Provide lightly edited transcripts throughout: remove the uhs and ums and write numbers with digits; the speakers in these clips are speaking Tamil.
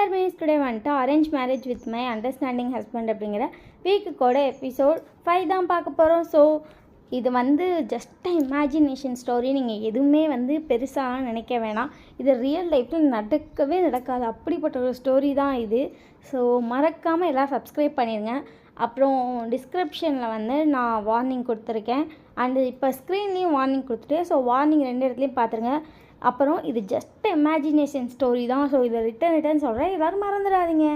ஹேர் மீன்ஸ் டுடே வந்துட்டு arrange marriage with my understanding husband அப்படிங்கிற வீக்குக்கோட எபிசோட் 5 தான் பார்க்க போகிறோம். ஸோ இது வந்து ஜஸ்ட் இமேஜினேஷன் ஸ்டோரி. நீங்கள் எதுவுமே வந்து பெருசாக நினைக்க வேணாம். இது ரியல் லைஃப்பில் நடக்கவே நடக்காது. அப்படிப்பட்ட ஒரு ஸ்டோரி தான் இது. ஸோ மறக்காமல் எல்லாம் சப்ஸ்கிரைப் பண்ணிடுங்க. அப்புறம் டிஸ்கிரிப்ஷனில் வந்து நான் வார்னிங் கொடுத்துருக்கேன். அண்டு இப்போ ஸ்க்ரீன்லேயும் வார்னிங் கொடுத்துட்டேன். ஸோ வார்னிங் 2 இடத்துலையும் பார்த்துருங்க. அப்புறம் இது ஜஸ்ட் இமேஜினேஷன் ஸ்டோரி தான். ஸோ இதை ரிட்டன் சொல்கிறேன், எல்லோரும் மறந்துடாதீங்க.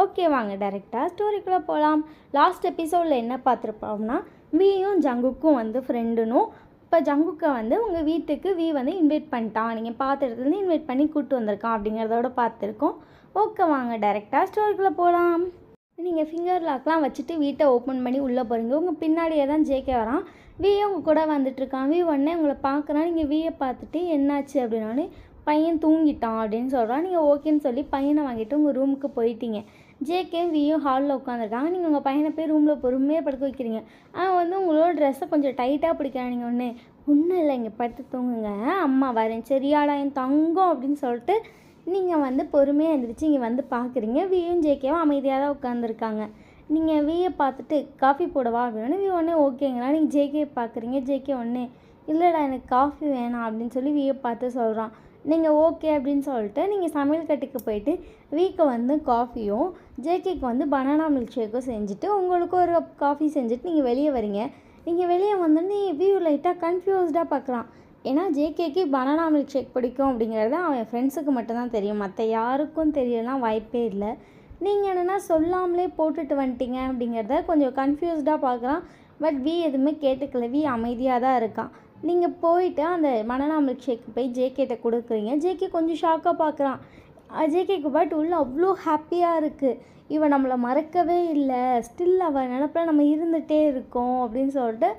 ஓகே, வாங்க டைரெக்டாக ஸ்டோரிக்குள்ளே போகலாம். லாஸ்ட் எபிசோடில் என்ன பார்த்துருப்போம்னா, வீயும் ஜங்குக்கும் வந்து ஃப்ரெண்டுனும். இப்போ ஜங்குக்கை வந்து உங்கள் வீட்டுக்கு வீ வந்து இன்வைட் பண்ணிட்டான், நீங்கள் பார்த்த இடத்துலேருந்து இன்வைட் பண்ணி கூப்பிட்டு வந்திருக்கான் அப்படிங்கிறதோட பார்த்துருக்கோம். ஓகே, வாங்க டைரெக்டாக ஸ்டோரிக்குள்ளே போகலாம். நீங்கள் ஃபிங்கர் லாக்லாம் வச்சுட்டு வீட்டை ஓப்பன் பண்ணி உள்ளே போகிறீங்க. உங்கள் பின்னாடியே தான் ஜேகே வரான். வீயும் உங்கள் கூட வந்துட்டுருக்கான். வீ உடனே உங்களை பார்க்குறான். நீங்கள் வீயை பார்த்துட்டு என்னாச்சு அப்படின்னாலே பையன் தூங்கிட்டான் அப்படின்னு சொல்கிறான். நீங்கள் ஓகேன்னு சொல்லி பையனை வாங்கிட்டு உங்கள் ரூமுக்கு போயிட்டீங்க. ஜேகே வீயும் ஹாலில் உட்காந்துருக்காங்க. நீங்கள் உங்கள் பையனை போய் ரூமில் பொறுமையாக படுக்க வைக்கிறீங்க. அவன் வந்து உங்களோட ட்ரெஸ்ஸை கொஞ்சம் டைட்டாக பிடிக்கிறான். நீங்கள் ஒன்றும் இல்லை, இங்கே படுத்து தூங்குங்க, அம்மா வரேன் சரியாடா என் தங்கம் அப்படின்னு சொல்லிட்டு நீங்கள் வந்து பொறுமையாக எழுந்திரிச்சு இங்கே வந்து பார்க்குறீங்க. வீயும் ஜேகேவும் அமைதியாக தான் உட்காந்துருக்காங்க. நீங்கள் வீயை பார்த்துட்டு காஃபி போடவா அப்படின்னு வீ ஒன்றே ஓகேங்களா. நீங்கள் ஜேகே பார்க்குறீங்க. ஜேகே ஒன்றே இல்லைடா எனக்கு காஃபி வேணாம் அப்படின்னு சொல்லி வீயை பார்த்து சொல்கிறான். நீங்கள் ஓகே அப்படின்னு சொல்லிட்டு நீங்கள் சமையல் கட்டுக்கு போயிட்டு வீக்கு வந்து காஃபியும் ஜேகேக்கு வந்து பனானா மில்க் ஷேக்கும் செஞ்சுட்டு உங்களுக்கு ஒரு கப் காஃபி செஞ்சுட்டு நீங்கள் வெளியே வரீங்க. நீங்கள் வெளியே வந்தோடனே வீயூ லைட்டாக கன்ஃபியூஸ்டாக பார்க்குறான். ஏன்னா ஜேகேக்கு பனானா மில்க் ஷேக் பிடிக்கும் அப்படிங்கிறது அவன் ஃப்ரெண்ட்ஸுக்கு மட்டும்தான் தெரியும், மற்ற யாருக்கும் தெரியலாம் வாய்ப்பே இல்லை. நீங்கள் என்னென்னா சொல்லாமலே போட்டுட்டு வந்துட்டீங்க அப்படிங்கிறத கொஞ்சம் கன்ஃபியூஸ்டாக பார்க்குறான். பட் வீ எதுவுமே கேட்டுக்கல. வீ அமைதியாக தான் இருக்கான். நீங்கள் போயிட்டு அந்த பனானா மில்க் ஷேக் போய் ஜேகேட்ட கொடுக்குறீங்க. ஜேகே கொஞ்சம் ஷாக்காக பார்க்குறான். ஜேகேக்கு பட் உள்ள அவ்வளோ ஹாப்பியாக இருக்குது. இவன் நம்மளை மறக்கவே இல்லை, ஸ்டில் அவன் நினப்பில் நம்ம இருந்துகிட்டே இருக்கோம் அப்படின்னு சொல்லிட்டு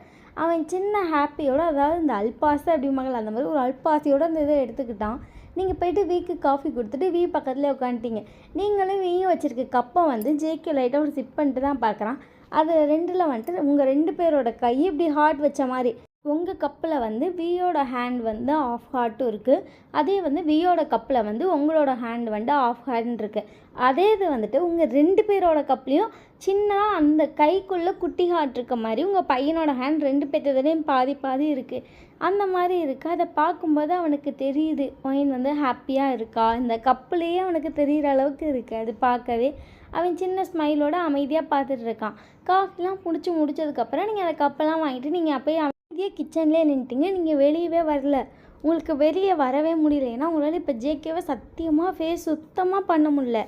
அவன் சின்ன ஹாப்பியோடு, அதாவது இந்த அல்பாசை அப்படிம்பாங்கள்ல அந்த மாதிரி ஒரு அல்பாசையோடு அந்த இதை எடுத்துக்கிட்டான். நீங்கள் போய்ட்டு வீக்கு காஃபி கொடுத்துட்டு வீ பக்கத்தில் உட்காந்துட்டீங்க. நீங்களும் வீயும் வச்சுருக்க கப்பை வந்து ஜேகே லைட்டாக ஒரு சிப் பண்ணிட்டு தான் பார்க்குறான். அது 2ல் வந்துட்டு உங்கள் 2 பேரோட கை இப்படி ஹார்ட் வச்ச மாதிரி. உங்கள் கப்பில் வந்து வீயோட ஹேண்ட் வந்து ஆஃப் ஹார்ட்டும் இருக்குது. அதே வந்து வீயோட கப்பில் வந்து உங்களோட ஹேண்ட் வந்து ஆஃப் ஹேண்ட் இருக்குது. அதே இது வந்துட்டு உங்கள் 2 பேரோட கப்லேயும் சின்னதாக அந்த கைக்குள்ளே குட்டி ஹார்ட் இருக்க மாதிரி உங்கள் பையனோட ஹேண்ட் 2 பேர்த்ததுலேயும் பாதி இருக்குது. அந்த மாதிரி இருக்குது. அதை பார்க்கும்போது அவனுக்கு தெரியுது பையன் வந்து ஹாப்பியாக இருக்கா. இந்த கப்புலேயே அவனுக்கு தெரிகிற அளவுக்கு இருக்குது. அது பார்க்கவே அவன் சின்ன ஸ்மைலோட அமைதியாக பார்த்துட்டு இருக்கான். காஃபிலாம் பிடிச்சி முடிச்சதுக்கப்புறம் நீங்கள் அந்த கப்பெல்லாம் வாங்கிட்டு நீங்கள் அப்போயே அமைதியாக கிச்சன்லேயே நின்றுட்டீங்க. நீங்கள் வெளியவே வரல. உங்களுக்கு வெளியே வரவே முடியல. ஏன்னா உங்களால் இப்போ ஜேகேவை சத்தியமாக ஃபேஸ் சுத்தமாக பண்ண முடியல.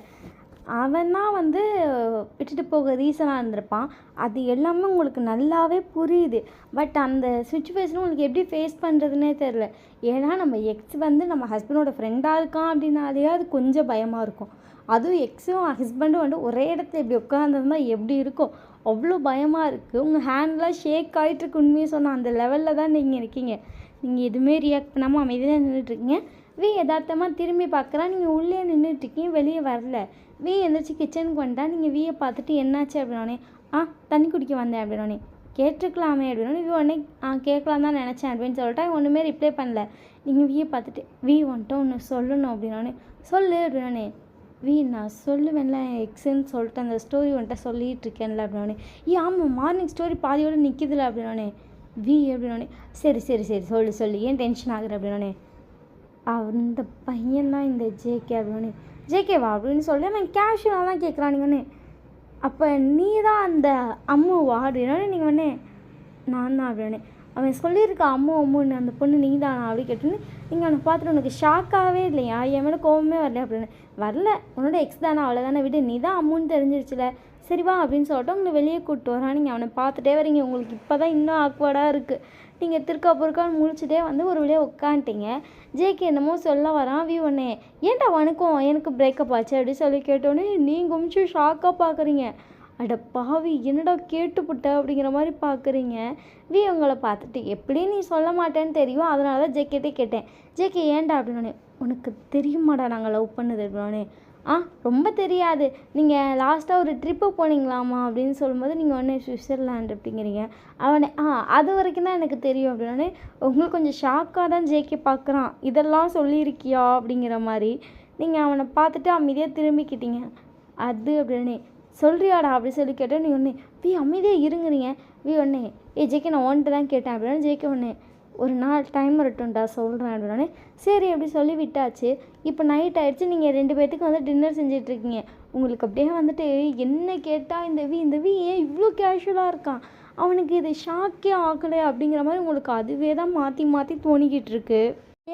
அவன் தான் வந்து விட்டுட்டு போக ரீசனாக இருந்திருப்பான். அது எல்லாமே உங்களுக்கு நல்லாவே புரியுது. பட் அந்த சுச்சுவேஷனை உங்களுக்கு எப்படி ஃபேஸ் பண்ணுறதுனே தெரில. ஏன்னா நம்ம எக்ஸ் வந்து நம்ம ஹஸ்பண்டோட ஃப்ரெண்டாக இருக்கான் அப்படின்னாலே அது கொஞ்சம் பயமாக இருக்கும். அதுவும் எக்ஸும் ஹஸ்பண்டும் வந்து ஒரே இடத்துல இப்படி உட்காந்துருந்தா எப்படி இருக்கும், அவ்வளோ பயமாக இருக்குது. உங்கள் ஹேண்ட்லாம் ஷேக் ஆகிட்டுருக்கு. உண்மையை சொன்னால் அந்த லெவலில் தான் நீங்கள் இருக்கீங்க. நீங்கள் எதுவுமே ரியாக்ட் பண்ணாமல் அமைதியாக நின்றுட்டுருக்கீங்க. வீ யதார்த்தமாக திரும்பி பார்க்குறா. நீங்கள் உள்ளே நின்றுட்டுருக்கீங்க, வெளியே வரல. வீ எந்திரிச்சு கிச்சனுக்கு வந்துட்டா. நீங்கள் வீயை பார்த்துட்டு என்னாச்சு அப்படின்னோடனே தண்ணி குடிக்க வந்தேன் அப்படின்னோடனே கேட்டிருக்கலாமே அப்படின்னோடனே வீ உடனே கேட்கலாம் தான் நினச்சேன் அப்படின்னு சொல்லிட்டு ஒன்றுமே ரிப்ளை பண்ணல. நீங்கள் வீயை பார்த்துட்டு வீ வந்துட்டு ஒன்று சொல்லணும் அப்படின்னோடனே சொல்லு அப்படின்னோடனே வீ நான் சொல்லுவேன்ல எக்ஸுன்னு சொல்லிட்டு அந்த ஸ்டோரி வந்துட்டு சொல்லிகிட்டு இருக்கேன்ல அப்படின்னோடனே ஆமாம் மார்னிங் ஸ்டோரி பாதியோடு நிற்கிதுல அப்படின்னோடனே வீ அப்படின்னோடனே சரி சொல்லு ஏன் டென்ஷன் ஆகுற அப்படின்னோடனே அந்த பையன்தான் இந்த ஜேகே அப்படின்னோடனே ஜேகேவா அப்படின்னு சொல்லி அவன் கேஷுவலாக தான் கேட்குறான். நீங்கள் அப்போ நீ தான் அந்த அம்முவா அப்படின்னோடனே நீங்கள் உடனே நான் தான் அப்படின்னே அவன் சொல்லியிருக்க அம்முன்னு அந்த பொண்ணு நீ தானா அப்படி கேட்டோன்னே நீங்கள் அவனை பார்த்துட்டு உனக்கு ஷாக்காகவே இல்லையா, என் மேலே கோவமே வரல அப்படின்னு. வரல, உன்னோட எக்ஸ் தானே, அவ்வளோதானே விடு, நீ தான் அம்முன்னு தெரிஞ்சிருச்சுல, சரிவா அப்படின்னு சொல்லிட்டு உங்களை வெளியே கூப்பிட்டு வரான். நீங்கள் அவனை பார்த்துட்டே வரீங்க. உங்களுக்கு இப்போ தான் இன்னும் ஆக்வர்டாக இருக்குது. நீங்கள் பொறுக்கான்னு முழிச்சிட்டே வந்து ஒரு வழியாக உட்காந்துட்டீங்க. ஜேகே என்னமோ சொல்ல வரான். வீ ஒன்னே ஏன்டா வனுக்கும் எனக்கு பிரேக்கப் ஆச்சு அப்படின்னு சொல்லி கேட்டோன்னே நீங்கள் கொஞ்சம் ஷாக்காக பார்க்குறீங்க. அட பாவி என்னடா கேட்டுப்புட்ட அப்படிங்கிற மாதிரி பார்க்குறீங்க. வீ உங்களை பார்த்துட்டு எப்படி நீ சொல்ல மாட்டேன்னு தெரியும், அதனால தான் ஜேகேட்டே கேட்டேன். ஜேகே ஏன்டா அப்படின்னோடனே உனக்கு தெரியுமாடா நாங்கள் லவ் பண்ணது அப்படின்னோடனே ரொம்ப தெரியாது, நீங்கள் லாஸ்ட்டாக ஒரு ட்ரிப்பு போனீங்களாமா அப்படின்னு சொல்லும்போது நீங்கள் உடனே சுவிட்சர்லாண்ட் அப்படிங்கிறீங்க. அவனே அது வரைக்கும் தான் எனக்கு தெரியும் அப்படின்னோடனே உங்களுக்கு கொஞ்சம் ஷாக்காக தான் ஜேகே பார்க்குறான். இதெல்லாம் சொல்லியிருக்கியா அப்படிங்கிற மாதிரி. நீங்கள் அவனை பார்த்துட்டு அமைதியாக திரும்பிக்கிட்டீங்க. அது அப்படின்னு சொல்கிறியாடா அப்படி சொல்லி கேட்டேன். நீ ஒன்று அமைதியாக இருங்குறீங்க. ஒன்று ஜேகே நான் ஒன்ட்டு தான் கேட்டேன் அப்படின்னு. ஜேகே ஒன்று ஒரு நாள் டைம் வரட்டும்டா சொல்கிறேன் அப்படின்னே. சரி அப்படி சொல்லி விட்டாச்சு. இப்போ நைட் ஆகிடுச்சு. நீங்கள் 2 பேர்த்துக்கு வந்து டின்னர் செஞ்சிட்ருக்கீங்க. உங்களுக்கு அப்படியே வந்துட்டு என்ன கேட்டால் இந்த ஏன் இவ்வளோ கேஷுவலாக இருக்கான், அவனுக்கு இது ஷாக்கே ஆகலை அப்படிங்கிற மாதிரி உங்களுக்கு அதுவே தான் மாற்றி மாற்றி தோணிக்கிட்டு இருக்கு.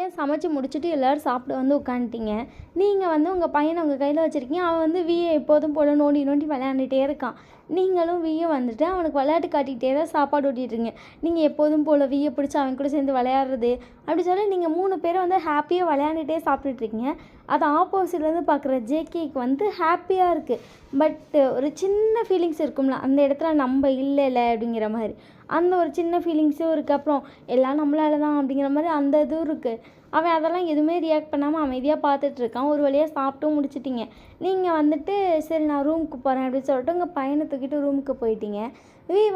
ஏன் சமைச்சு முடிச்சுட்டு எல்லோரும் சாப்பிட வந்து உட்காந்துட்டீங்க. நீங்கள் வந்து உங்கள் பையனை உங்கள் கையில் வச்சுருக்கீங்க. அவன் வந்து எப்போதும் போல நோண்டி நோண்டி விளையாண்டுட்டே இருக்கான். நீங்களும் வந்துட்டு அவனுக்கு விளையாட்டு காட்டிக்கிட்டே தான் சாப்பாடு ஊட்டிட்டுருங்க. நீங்கள் எப்போதும் போல் பிடிச்சி அவன் கூட சேர்ந்து விளையாடுறது அப்படி சொல்லி நீங்கள் 3 பேரும் வந்து ஹாப்பியாக விளையாண்டுட்டே சாப்பிட்டுட்ருக்கீங்க. அது ஆப்போசிட்லேருந்து பார்க்குற ஜேகேக்கு வந்து ஹாப்பியாக இருக்குது. பட் ஒரு சின்ன ஃபீலிங்ஸ் இருக்கும்ல, அந்த இடத்துல நம்ம இல்லைல்ல அப்படிங்கிற மாதிரி அந்த ஒரு சின்ன ஃபீலிங்ஸும் இருக்குது. அப்புறம் எல்லாம் நம்மளால தான் அப்படிங்கிற மாதிரி அந்த இதுவும் இருக்குது. அவன் அதெல்லாம் எதுவுமே ரியாக்ட் பண்ணாமல் அமைதியாக பார்த்துட்ருக்கான். ஒரு வழியாக சாப்பிட்டும் முடிச்சிட்டிங்க. நீங்கள் வந்துட்டு சரி நான் ரூமுக்கு போகிறேன் அப்படின்னு சொல்லிட்டு உங்கள் பையனை தூக்கிட்டு ரூமுக்கு போயிட்டீங்க.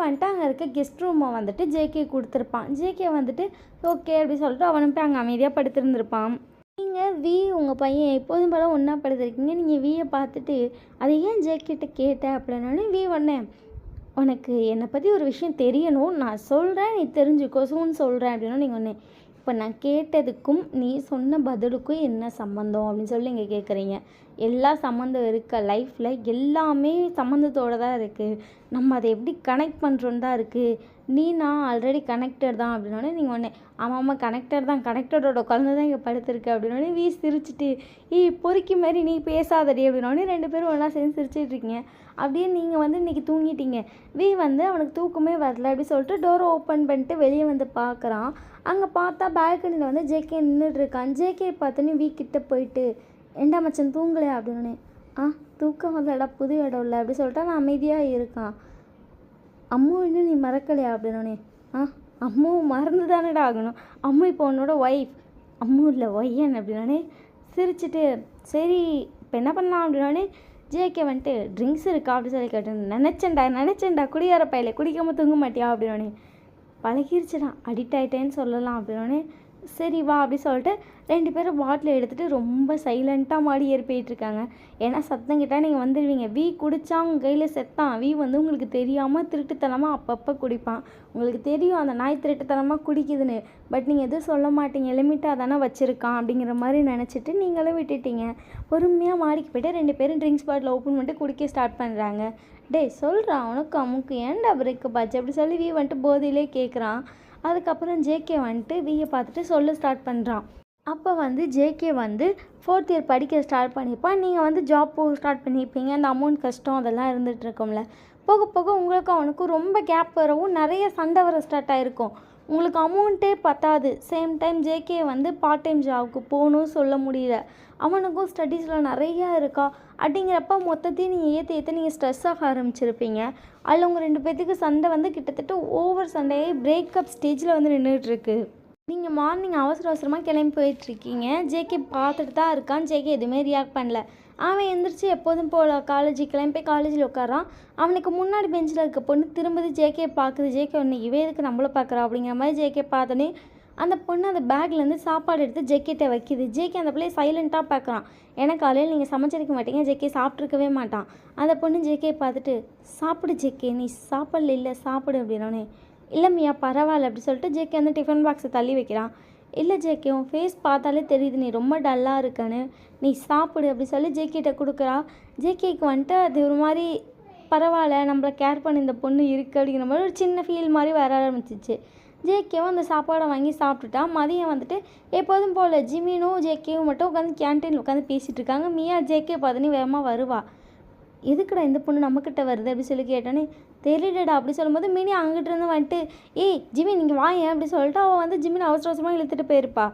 வந்துட்டு அங்கே இருக்க கெஸ்ட் ரூமை வந்துட்டு ஜேகே கொடுத்துருப்பான். ஜேகே வந்துட்டு ஓகே அப்படின்னு சொல்லிட்டு அவனும் போய் அங்கே அமைதியாக படுத்துருந்துருப்பான். நீங்கள் உங்கள் பையன் எப்போதும் போல் ஒன்றா படுத்துருக்கீங்க. நீங்கள் பார்த்துட்டு அதை ஏன் ஜேகேட்ட கேட்ட அப்படின்னாலும் ஒன்று உனக்கு என்னை பற்றி ஒரு விஷயம் தெரியணும், நான் சொல்கிறேன், நீ தெரிஞ்சுக்கோ சூன்னு சொல்கிறேன் அப்படின்னா. நீங்கள் ஒன்று இப்போ நான் கேட்டதுக்கும் நீ சொன்ன பதிலுக்கும் என்ன சம்மந்தம் அப்படின்னு சொல்லி நீங்கள் கேட்குறீங்க. எல்லா சம்மந்தம் இருக்க லைஃப்பில் எல்லாமே சம்மந்தத்தோடு தான் இருக்குது. நம்ம அதை எப்படி கனெக்ட் பண்ணுறோன்னு தான் இருக்குது. நான் ஆல்ரெடி கனெக்டட் தான் அப்படின்னோடனே நீங்கள் ஒன்று ஆமாம் கனெக்டட் தான், கனெக்டடோட குழந்தை தான் இங்கே படுத்துருக்கு அப்படின்னோடனே சிரிச்சிட்டு பொறுக்கி மாதிரி நீ பேசாதடி அப்படின்னோடனே 2 பேரும் ஒன்றா சேர்ந்து சிரிச்சிட்டு இருக்கீங்க. அப்படியே நீங்கள் வந்து இன்றைக்கி தூங்கிட்டீங்க. வந்து அவனுக்கு தூக்கமே வரல அப்படி சொல்லிட்டு டோரை ஓப்பன் பண்ணிட்டு வெளியே வந்து பார்க்குறான். அங்கே பார்த்தா பால்கனியில் வந்து ஜேகே நின்றுட்டுருக்கான். ஜேகே பார்த்தோன்னே கிட்ட போயிட்டு ஏண்டா மச்சான் தூங்கலையா அப்படின்னு. தூக்கம் வரலடா, புது இடம் இல்லை அப்படி சொல்லிட்டு அவன் அமைதியாக இருக்கான். அம்மு இன்னும் நீ மறக்கலையா அப்படின்னோடனே அம்மு மறந்து தானடா ஆகணும், அம்மு இப்போ உன்னோட ஒய்ஃப், அம்மு இல்லை ஒய்யன் அப்படின்னோடனே சிரிச்சிட்டு சரி இப்போ என்ன பண்ணலாம் அப்படின்னோடனே ஜேகே வந்துட்டு ட்ரிங்க்ஸ் இருக்கா அப்படி சொல்லி கேட்டேன். நினச்சேன்டா குடியார பையில குடிக்காமல் தூங்க மாட்டியா அப்படின்னோடனே பழகிருச்சுடா அடிக்ட் ஆகிட்டேன்னு சொல்லலாம் அப்படின்னோடனே சரி வா அப்படி சொல்லிட்டு 2 பேரும் பாட்டில் எடுத்துகிட்டு ரொம்ப சைலண்ட்டாக மாடி ஏறி போயிட்டுருக்காங்க. ஏன்னா சத்தம் கேட்டால் நீங்கள் வந்துடுவீங்க. குடித்தா உங்கள் கையில் செத்தான். வந்து உங்களுக்கு தெரியாமல் திருட்டுத்தனமாக அப்பப்போ குடிப்பான். உங்களுக்கு தெரியும் அந்த நாய் திருட்டுத்தனமாக குடிக்குதுன்னு. பட் நீங்கள் எதுவும் சொல்ல மாட்டீங்க, லிமிட்டாக தானே வச்சுருக்கான் அப்படிங்கிற மாதிரி நினச்சிட்டு நீங்களும் விட்டுட்டீங்க. பொறுமையாக மாடிக்கு போய்ட்டு 2 பேரும் ட்ரிங்க்ஸ் பாட்டில் ஓப்பன் பண்ணிட்டு குடிக்க ஸ்டார்ட் பண்ணுறாங்க. சொல்கிறான் உனக்கு அமுக்கு ஏன்டா பிரேக்கப் ஆச்சு அப்படி சொல்லி வந்துட்டு போதையிலே கேட்குறான். அதுக்கப்புறம் ஜேகே வந்துட்டு பார்த்துட்டு சொல்ல ஸ்டார்ட் பண்ணுறான். அப்போ வந்து ஜேகே வந்து 4th இயர் படிக்க ஸ்டார்ட் பண்ணியிருப்பான். நீங்கள் வந்து ஜாப் போக ஸ்டார்ட் பண்ணியிருப்பீங்க. அந்த அமௌண்ட் கஷ்டம் அதெல்லாம் இருந்துகிட்டு இருக்கோம்ல. போக போக உங்களுக்கும் அவனுக்கும் ரொம்ப கேப் வரவும் நிறைய சண்டை வர ஸ்டார்ட் ஆகிருக்கும். உங்களுக்கு அமௌண்ட்டே பத்தாது. சேம் டைம் ஜேகே வந்து பார்ட் டைம் ஜாபுக்கு போகணும் சொல்ல முடியல. அவனுக்கும் ஸ்டடீஸில் நிறையா இருக்கா அப்படிங்கிறப்ப மொத்தத்தையும் நீங்கள் ஏற்ற நீங்கள் ஸ்ட்ரெஸ் ஆக ஆரம்பிச்சிருப்பீங்க. அதில் உங்கள் 2 பேர்த்துக்கு சண்டை வந்து கிட்டத்தட்ட ஓவர் சண்டையே பிரேக்கப் ஸ்டேஜில் வந்து நின்றுட்டுருக்கு. நீங்கள் மார்னிங் அவசரமாக கிளம்பி போயிட்டுருக்கீங்க. ஜேகே பார்த்துட்டு தான் இருக்கான். ஜேகே எதுவுமே ரியாக்ட் பண்ணல. அவன் எழுந்திரிச்சு எப்போதும் போல் காலேஜுக்கு கிளம்பி போய் காலேஜில் உட்காரான். அவனுக்கு முன்னாடி பெஞ்சில் இருக்க பொண்ணு திரும்பி ஜேகே பார்க்குது. ஜேகே ஒன்று எதுக்கு நம்மள பார்க்குறா அப்படிங்கிற மாதிரி ஜேகே பார்த்தோன்னே அந்த பொண்ணு அந்த பேக்லேருந்து சாப்பாடு எடுத்து ஜேகேட்ட வைக்கிது. ஜேகே அந்த பிள்ளையை சைலண்ட்டாக பார்க்குறான். ஏன்னா காலையில் நீங்கள் சமைச்சிருக்க மாட்டீங்க. ஜேகே சாப்பிட்ருக்கவே மாட்டான். அந்த பொண்ணு ஜேகே பார்த்துட்டு சாப்பிடு ஜேகே, நீ சாப்பிடல இல்லை சாப்பிடு அப்படின்னோடனே இல்லைம்மியா பரவாயில்ல அப்படி சொல்லிட்டு ஜேகே வந்து டிஃபன் பாக்ஸை தள்ளி வைக்கிறான். இல்லை ஜேகே உன் ஃபேஸ் பார்த்தாலே தெரியுது நீ ரொம்ப டல்லாக இருக்கன்னு, நீ சாப்பிடு அப்படி சொல்லி ஜேகேட்ட கொடுக்குறா. ஜேகேக்கு வந்துட்டு அது ஒரு மாதிரி பரவாயில்ல நம்மளை கேர் பண்ண இந்த பொண்ணு இருக்குது அப்படிங்கிற மாதிரி ஒரு சின்ன ஃபீல் மாதிரி வர ஆரம்பிச்சிச்சு. ஜேகேவும் அந்த சாப்பாடை வாங்கி சாப்பிட்டுட்டா. மதியம் வந்துட்டு எப்போதும் போல் ஜிமினும் ஜேகேவும் மட்டும் உட்காந்து கேன்டீனில் உட்காந்து பேசிகிட்டு இருக்காங்க. மியா ஜேகே பார்த்தோன்னே வேகமாக வருவா. எதுக்குடா இந்த பொண்ணு நம்மக்கிட்ட வருது அப்படி சொல்லி கேட்டோன்னே தெரியலடா அப்படி சொல்லும்போது மினி அங்கிட்டிருந்து வந்துட்டு ஜிமி நீங்கள் வாங்க அப்படி சொல்லிட்டு அவள் வந்து ஜிமின் அவசரமாக இழுத்துட்டு போயிருப்பா.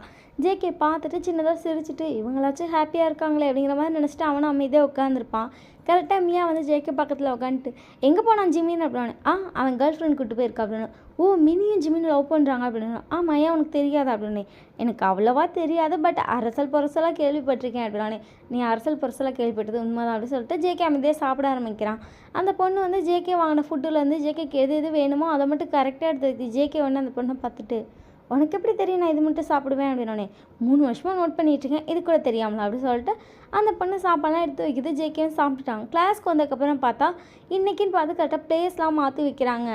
ஜேகே பார்த்துட்டு சின்னதாக சிரிச்சிட்டு இவங்களாச்சும் ஹாப்பியாக இருக்காங்களே அப்படிங்கிற மாதிரி நினச்சிட்டு அவனும் அமைதியாக உட்காந்துருப்பான். கரெக்டாக மியா வந்து ஜேகே பக்கத்தில் உட்காந்துட்டு எங்கே போனான் ஜிமின் அப்படின்னு. அவன் கேர்ள் ஃப்ரெண்ட் கூப்பிட்டு போயிருக்கா அப்படின்னு. மினியும் ஜிமின் லவ் பண்ணுறாங்க அப்படின்னு. ஆமாம் ஏன் உனக்கு தெரியாதா அப்படின்னு. எனக்கு அவ்வளோவா தெரியாது, பட் அரசல் பொரசலாக கேள்விப்பட்டிருக்கேன் அப்படின்னானே. நீ அரசல் பொரசலாக கேள்விப்பட்டது உண்மைதான் அப்படின்னு சொல்லிட்டு ஜேகே அமைதியாக சாப்பிட ஆரம்பிக்கிறான். அந்த பொண்ணு வந்து ஜேகே வாங்கின ஃபுட்டுலேருந்து ஜேகேக்கு எது வேணுமோ அதை மட்டும் கரெக்டாக எடுத்து ஜேகே வந்து அந்த பொண்ணை பார்த்துட்டு உனக்கு எப்படி தெரியும் நான் இது மட்டும் சாப்பிடுவேன் அப்படின்னோடனே 3 வருஷமாக நோட் பண்ணிகிட்ருக்கேன், இது கூட தெரியாமலா அப்படின்னு சொல்லிட்டு அந்த பொண்ணு சாப்பாடெலாம் எடுத்து வைக்கிது. ஜேகேவும் சாப்பிட்டுட்டாங்க. கிளாஸ்க்கு வந்ததுக்கப்புறம் பார்த்தா இன்றைக்கின்னு பார்த்து கரெக்டாக ப்ளேஸ்லாம் மாற்றி வைக்கிறாங்க.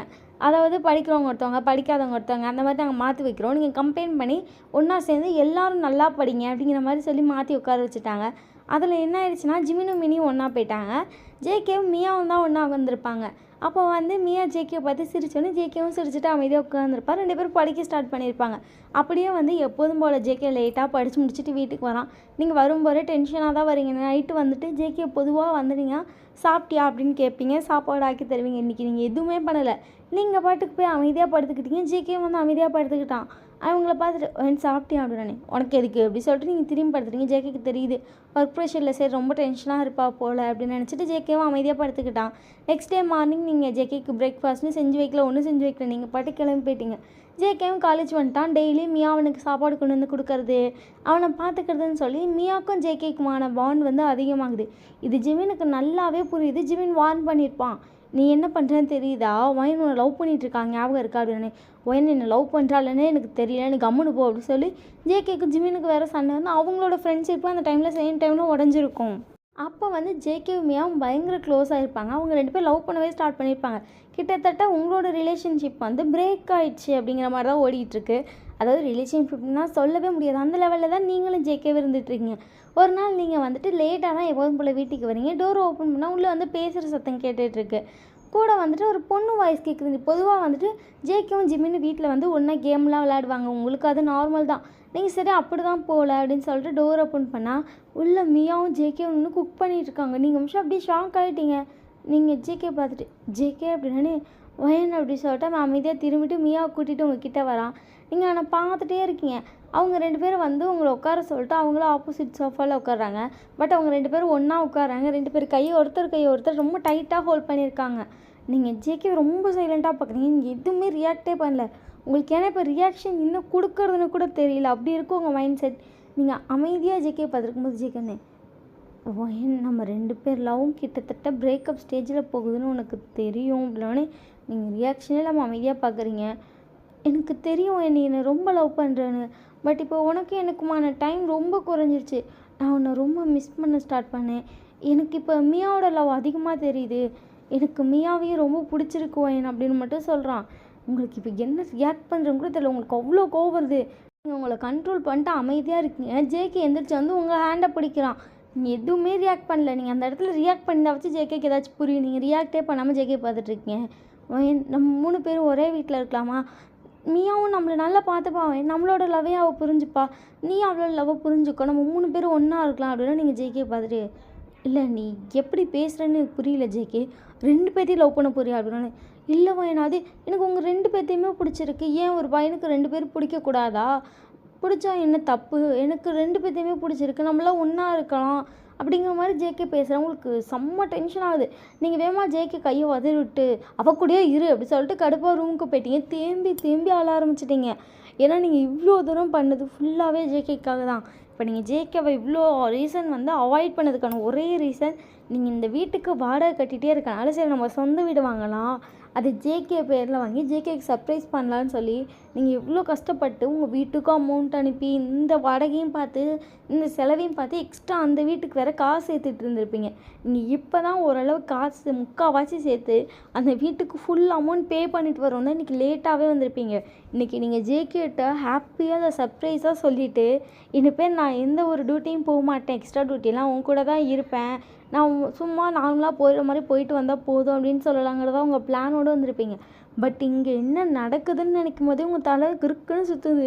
அதாவது படிக்கிறவங்க ஒருத்தவங்க, படிக்காதவங்க ஒருத்தவங்க, அந்த மாதிரி நாங்கள் மாற்றி வைக்கிறோம், நீங்கள் கம்பெயின் பண்ணி ஒன்றா சேர்ந்து எல்லோரும் நல்லா படிங்க அப்படிங்கிற மாதிரி சொல்லி மாற்றி உட்கார வச்சுட்டாங்க. அதில் என்ன ஆயிடுச்சுன்னா ஜிமினும் மினியும் ஒன்றா போயிட்டாங்க. ஜேகேவும் மியாவும் தான் ஒன்றா வந்திருப்பாங்க. அப்போ வந்து மியா ஜேகேவை பார்த்து சிரிச்சோன்னே ஜேகேவும் சிரிச்சுட்டு அமைதியாக உட்காந்துருப்பார். 2 பேரும் படிக்க ஸ்டார்ட் பண்ணியிருப்பாங்க. அப்படியே வந்து எப்போதும் போல் ஜேகே லேட்டாக படித்து முடிச்சுட்டு வீட்டுக்கு வரான். நீங்கள் வரும்போதே டென்ஷனாக தான் வரீங்க. நைட்டு வந்துட்டு ஜேகே பொதுவாக வந்துட்டீங்க, சாப்பிட்டியா அப்படின்னு கேட்பீங்க, சாப்பாடு ஆக்கி தருவீங்க. இன்றைக்கி நீங்கள் எதுவுமே பண்ணலை, நீங்கள் பாட்டுக்கு போய் அமைதியாக படுத்துக்கிட்டீங்க. ஜேகே வந்து அமைதியாக படுத்துக்கிட்டான். அவங்கள பார்த்துட்டு சாப்பிட்டியா அப்படின்னே, உனக்கு எதுக்கு அப்படி சொல்லிட்டு நீங்கள் திரும்பி படுத்துட்டீங்க. ஜேகேக்கு தெரியுது ஒர்க் ப்ரெஷரில் சரி ரொம்ப டென்ஷனாக இருப்பா போல் அப்படின்னு நினச்சிட்டு ஜேகேவும் அமைதியாக படுத்துக்கிட்டான். நெக்ஸ்ட் டே மார்னிங் நீங்கள் ஜேகேக்கு பிரேக்ஃபாஸ்ட்னு செஞ்சு வைக்கல, ஒன்றும் செஞ்சு வைக்கல, நீங்கள் பாட்டு கிளம்பி போயிட்டீங்க. ஜேகேவும் காலேஜ் வந்துட்டான். டெய்லி மியா அவனுக்கு சாப்பாடு கொண்டு வந்து கொடுக்கறது, அவனை பார்த்துக்கிறதுன்னு சொல்லி மியாவுக்கும் ஜேகேக்குமான பாண்ட் வந்து அதிகமாகுது. இது ஜிமினுக்கு நல்லாவே புரியுது. ஜிமின் வார்ன் பண்ணியிருப்பான், நீ என்ன பண்ணுறேன்னு தெரியுதா, ஒயன் உன்னை லவ் பண்ணிகிட்டு இருக்காங்க ஞாபகம் இருக்கா அப்படின்னு. ஒயன் என்னை லவ் பண்ணுறாள்னே எனக்கு தெரியல, எனக்கு கம்முன்னு போ அப்படின்னு சொல்லி ஜேகேக்கு ஜிமினுக்கு வேறு சண்டை வந்து அவங்களோட ஃப்ரெண்ட்ஷிப்பும் அந்த டைமில் சேம் டைமில் உடஞ்சிருக்கும். அப்போ வந்து ஜேகே மியாவும் பயங்கர க்ளோஸ் ஆகிருப்பாங்க. அவங்க 2 பேர் லவ் பண்ணவே ஸ்டார்ட் பண்ணியிருப்பாங்க. கிட்டத்தட்ட உங்களோட ரிலேஷன்ஷிப் வந்து பிரேக் ஆகிடுச்சு அப்படிங்கிற மாதிரி தான் ஓடிட்டுருக்கு. அதாவது ரிலேஷன்ஷிப்னா சொல்லவே முடியாது, அந்த லெவலில் தான் நீங்களும் ஜேகேவே இருந்துகிட்ருக்கீங்க. ஒரு நாள் நீங்கள் வந்துட்டு லேட்டாக தான் எப்போதும் போல் வீட்டுக்கு வரீங்க. டோர் ஓப்பன் பண்ணால் உள்ளே வந்து பேசுகிற சத்தம் கேட்டுட்ருக்கு. கூட வந்துட்டு ஒரு பொண்ணு வாய்ஸ் கேட்குது. பொதுவாக வந்துட்டு ஜேகேவும் ஜிமின்னு வீட்டில் வந்து ஒன்றா கேம்லாம் விளையாடுவாங்க, உங்களுக்கு அது நார்மல் தான். நீங்கள் சரி அப்படி தான் போகல அப்படின்னு சொல்லிட்டு டோர் ஓப்பன் பண்ணால் உள்ளே மியாவும் ஜேகேவும் இன்னும் குக் பண்ணிகிட்ருக்காங்க. நீங்கள் நிமிஷம் அப்படியே ஷாக் ஆகிட்டீங்க. நீங்கள் ஜேகே பார்த்துட்டு ஜேகே அப்படின்னே வயன் அப்படி சொல்லிட்டு அவன் அமைதியாக திரும்பிட்டு மியாவை கூட்டிகிட்டு உங்ககிட்ட வரான். நீங்கள் அவனை பார்த்துட்டே இருக்கீங்க. அவங்க 2 பேரும் வந்து உங்களை உட்கார சொல்லிட்டு அவங்களும் ஆப்போசிட் சோஃபாவில் உட்காடுறாங்க. பட் அவங்க 2 பேரும் ஒன்றா உட்காராங்க. 2 பேர் கையை ஒருத்தர் ரொம்ப டைட்டாக ஹோல்ட் பண்ணியிருக்காங்க. நீங்கள் ஜேகே ரொம்ப சைலண்ட்டாக பார்க்குறீங்க. நீங்கள் எதுவுமே ரியாக்டே பண்ணல. உங்களுக்கு ஏன்னா இப்போ ரியாக்ஷன் இன்னும் கொடுக்கறதுன்னு கூட தெரியல, அப்படி இருக்கும் உங்கள் மைண்ட் செட். நீங்கள் அமைதியாக ஜேகே பார்த்துருக்கும்போது ஜேகேன்னு நம்ம 2 பேர் லவ்வும் கிட்டத்தட்ட பிரேக்கப் ஸ்டேஜில் போகுதுன்னு உனக்கு தெரியும் அப்படின்னே நீங்கள் ரியாக்ஷனே இல்லாமல் அமைதியாக பார்க்குறீங்க. எனக்கு தெரியும் நீ என்னை ரொம்ப லவ் பண்ணுறேன்னு, பட் இப்போ உனக்கு எனக்குமான டைம் ரொம்ப குறைஞ்சிருச்சு. நான் உன்னை ரொம்ப மிஸ் பண்ண ஸ்டார்ட் பண்ணேன். எனக்கு இப்போ மியாவோட லவ் அதிகமாக தெரியுது. எனக்கு மியாவையும் ரொம்ப பிடிச்சிருக்கு வயன் அப்படின்னு மட்டும் சொல்கிறான். உங்களுக்கு இப்போ என்ன ரியாக்ட் பண்ணுறேன்னு கூட தெரியல. உங்களுக்கு அவ்வளோ கோவம் வருது. நீங்கள் உங்களை கண்ட்ரோல் பண்ணிட்டு அமைதியாக இருக்கீங்க. ஜேகே எந்திரிச்சு வந்து உங்கள் ஹேண்டை பிடிக்கிறான். நீங்கள் எதுவுமே ரியாக்ட் பண்ணல. நீங்கள் அந்த இடத்துல ரியாக்ட் பண்ணியிருந்தா வச்சு ஜேகேக்கு ஏதாச்சும் புரியும். நீங்கள் ரியாக்டே பண்ணாமல் ஜேகே பார்த்துட்ருக்கீங்க. நம்ம 3 பேரும் ஒரே வீட்டில் இருக்கலாமா? மியாவும் நம்மளை நல்லா பார்த்துப்பா, நம்மளோட லவ்வையும் அவள் புரிஞ்சுப்பா, நீ அவளோட லவ்வை புரிஞ்சுக்கோ, நம்ம 3 பேரும் ஒன்றா இருக்கலாம் அப்படின்னா நீங்கள் ஜேகே பார்த்துட்டு இல்லை நீ எப்படி பேசுகிறேன்னு புரியல ஜேகே, 2 பேர்த்தையும் லவ் பண்ண போறியா அப்படின்னா இல்லை வயனாது எனக்கு உங்கள் 2 பேர்த்தையுமே பிடிச்சிருக்கு. ஏன் ஒரு பையனுக்கு 2 பேர் பிடிக்கக்கூடாதா? பிடிச்சா என்ன தப்பு? எனக்கு 2 பேர்த்தையுமே பிடிச்சிருக்கு, நம்மளாம் ஒன்றா இருக்கலாம் அப்படிங்கிற மாதிரி ஜேகே பேசுகிறேன். உங்களுக்கு செம்ம டென்ஷன் ஆகுது. நீங்கள் வேகமாக ஜேகே கையை உதறி விட்டு அவள் கூடயே இரு அப்படி சொல்லிட்டு கடுப்பாக ரூமுக்கு போயிட்டீங்க. தேம்பி ஆள ஆரம்பிச்சிட்டிங்க. ஏன்னா நீங்கள் இவ்வளோ தூரம் பண்ணது ஃபுல்லாகவே ஜேகேக்காக தான். இப்போ நீங்கள் ஜேகேவை இவ்வளோ ரீசன் வந்து அவாய்ட் பண்ணதுக்கான ஒரே ரீசன், நீங்கள் இந்த வீட்டுக்கு வாடகை கட்டிகிட்டே இருக்கனால சரி நம்ம சொந்த வீடு வாங்கலாம், அது ஜேகே பேரில் வாங்கி ஜேகேக்கு சர்ப்ரைஸ் பண்ணலான்னு சொல்லி நீங்கள் இவ்வளோ கஷ்டப்பட்டு உங்கள் வீட்டுக்கும் அமௌண்ட் அனுப்பி இந்த வாடகையும் பார்த்து இந்த செலவையும் பார்த்து எக்ஸ்ட்ரா அந்த வீட்டுக்கு வேறு காசு சேர்த்துட்டு இருந்திருப்பீங்க. நீங்கள் இப்போ தான் ஓரளவு காசு முக்கால்வாசி சேர்த்து அந்த வீட்டுக்கு ஃபுல் அமௌண்ட் பே பண்ணிட்டு வரோம் தான் இன்றைக்கி லேட்டாகவே வந்திருப்பீங்க. இன்றைக்கி நீங்கள் ஜேகேட்ட ஹாப்பியாக அதை சர்ப்ரைஸாக சொல்லிவிட்டு இனிமேல் நான் எந்த ஒரு டியூட்டியும் போக மாட்டேன், எக்ஸ்ட்ரா டியூட்டிலாம் உங்க கூட தான் இருப்பேன், நான் சும்மா நார்மலாக போயிடுற மாதிரி போயிட்டு வந்தால் போதும் அப்படின்னு சொல்லலாங்கிறதா உங்கள் பிளானோடு வந்திருப்பீங்க. பட் இங்கே என்ன நடக்குதுன்னு நினைக்கும் போதே உங்கள் தலை கிறுக்குன்னு சுற்றுது.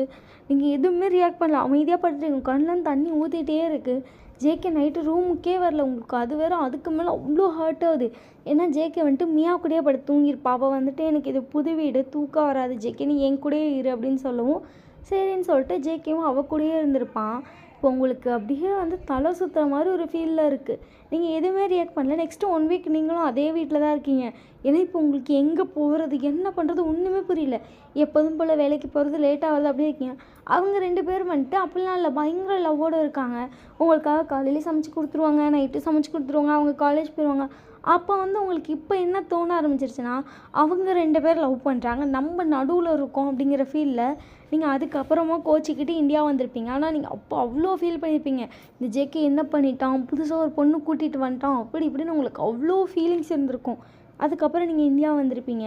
நீங்கள் எதுவுமே ரியாக்ட் பண்ணல, அமைதியாக படுத்துட்டு கண்ணில் தண்ணி ஊற்றிட்டே இருக்குது. ஜேகே நைட்டு ரூமுக்கே வரல. உங்களுக்கு அது வேறு அதுக்கு மேலே அவ்வளோ ஹர்ட் ஆகுது. ஏன்னா ஜேகே வந்துட்டு மியா கூடயே படுத்து தூங்கியிருப்பா. அவள் வந்துட்டு எனக்கு இது புது வீடு, தூக்கம் வராது ஜேகே, நீ என் கூடயே இரு அப்படின்னு சொல்லவும் சரின்னு சொல்லிட்டு ஜேகேவும் அவள் கூடயே இருந்திருப்பான். இப்போ உங்களுக்கு அப்படியே வந்து தலை சுற்றுற மாதிரி ஒரு ஃபீலில் இருக்குது. நீங்கள் எதுவுமே ரியாக்ட் பண்ணல. நெக்ஸ்ட்டு 1 வீக் நீங்களும் அதே வீட்டில் தான் இருக்கீங்க. ஏன்னா இப்போ உங்களுக்கு எங்கே போகிறது என்ன பண்ணுறது ஒன்றுமே புரியல. எப்போதும் போல் வேலைக்கு போகிறது லேட்டாக வருது அப்படியே இருக்கீங்க. அவங்க 2 பேரும் வந்துட்டு அப்படிலாம் இல்லை, பயங்கர லவ்வோடு இருக்காங்க. உங்களுக்காக காலையிலேயே சமைச்சு கொடுத்துருவாங்க, நைட்டு சமைச்சு கொடுத்துருவாங்க, அவங்க காலேஜ் போயிடுவாங்க. அப்போ வந்து உங்களுக்கு இப்போ என்ன தோண ஆரம்பிச்சிருச்சுன்னா, அவங்க 2 பேர் லவ் பண்ணுறாங்க, நம்ம நடுவில் இருக்கோம் அப்படிங்கிற ஃபீலில் நீங்கள் அதுக்கப்புறமா கோச்சிக்கிட்டு இந்தியா வந்திருப்பீங்க. ஆனால் நீங்கள் அப்போ அவ்வளோ ஃபீல் பண்ணியிருப்பீங்க. இந்த ஜேகே என்ன பண்ணிட்டான், புதுசாக ஒரு பொண்ணு கூட்டிகிட்டு வந்துட்டான், அப்படி இப்படின்னு உங்களுக்கு அவ்வளோ ஃபீலிங்ஸ் இருந்திருக்கும். அதுக்கப்புறம் நீங்கள் இந்தியா வந்திருப்பீங்க.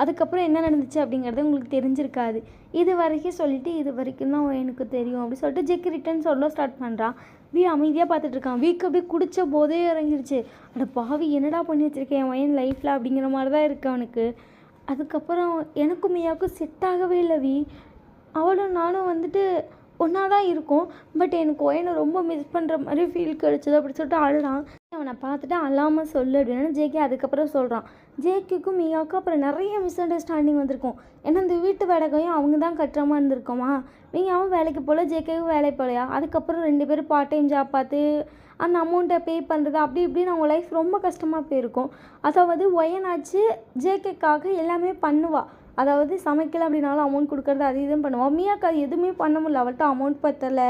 அதுக்கப்புறம் என்ன நடந்துச்சு அப்படிங்கிறது உங்களுக்கு தெரிஞ்சிருக்காது. இது வரைக்கும் சொல்லிவிட்டு இது வரைக்கும் தான் எனக்கு தெரியும் அப்படி சொல்லிட்டு ஜேகே ரிட்டர்ன் சொல்ல ஸ்டார்ட் பண்ணுறான். அமைதியாக பார்த்துட்ருக்கான். அப்படியே குடித்த போதே இறங்கிருச்சு. அட பாவி, என்னடா பண்ணி வச்சுருக்கேன் என் பையன் லைஃப்பில் அப்படிங்கிற மாதிரி தான் இருக்குது அவனுக்கு. அதுக்கப்புறம் எனக்கும் மியாவுக்கும் செட் ஆகவே இல்லை. அவளும் நானும் வந்துட்டு ஒன்றா தான் இருக்கும். பட் எனக்கு ஒயனை ரொம்ப மிஸ் பண்ணுற மாதிரி ஃபீல் கிடச்சிது அப்படி சொல்லிட்டு அழுறான். அவனை பார்த்துட்டு அழாமல் சொல்லு அப்படின்னு ஜேகே அதுக்கப்புறம் சொல்கிறான். ஜேகேக்கும் மியாவுக்கும் அப்புறம் நிறைய மிஸ் அண்டர்ஸ்டாண்டிங் வந்திருக்கும். ஏன்னா இந்த வீட்டு வாடகையும் அவங்க தான் கட்டுற மாதிரி இருந்திருக்கோமா. மியாவும் வேலைக்கு போகல, ஜேகேவும் வேலைக்கு போகலையா. அதுக்கப்புறம் 2 பேரும் பார்ட் டைம் ஜாப் பார்த்து அந்த அமௌண்ட்டை பே பண்ணுறது அப்படி இப்படின்னு அவங்க லைஃப் ரொம்ப கஷ்டமாக போயிருக்கும். அதாவது ஒயனாச்சு ஜேகேக்காக எல்லாமே பண்ணுவாள். அதாவது சமைக்கலை அப்படின்னாலும் அமௌண்ட் கொடுக்குறது அது இதுன்னு பண்ணுவாள். மியாவுக்கு அது எதுவுமே பண்ண முடியல, அவள்கிட்ட அமௌண்ட் பத்தலை.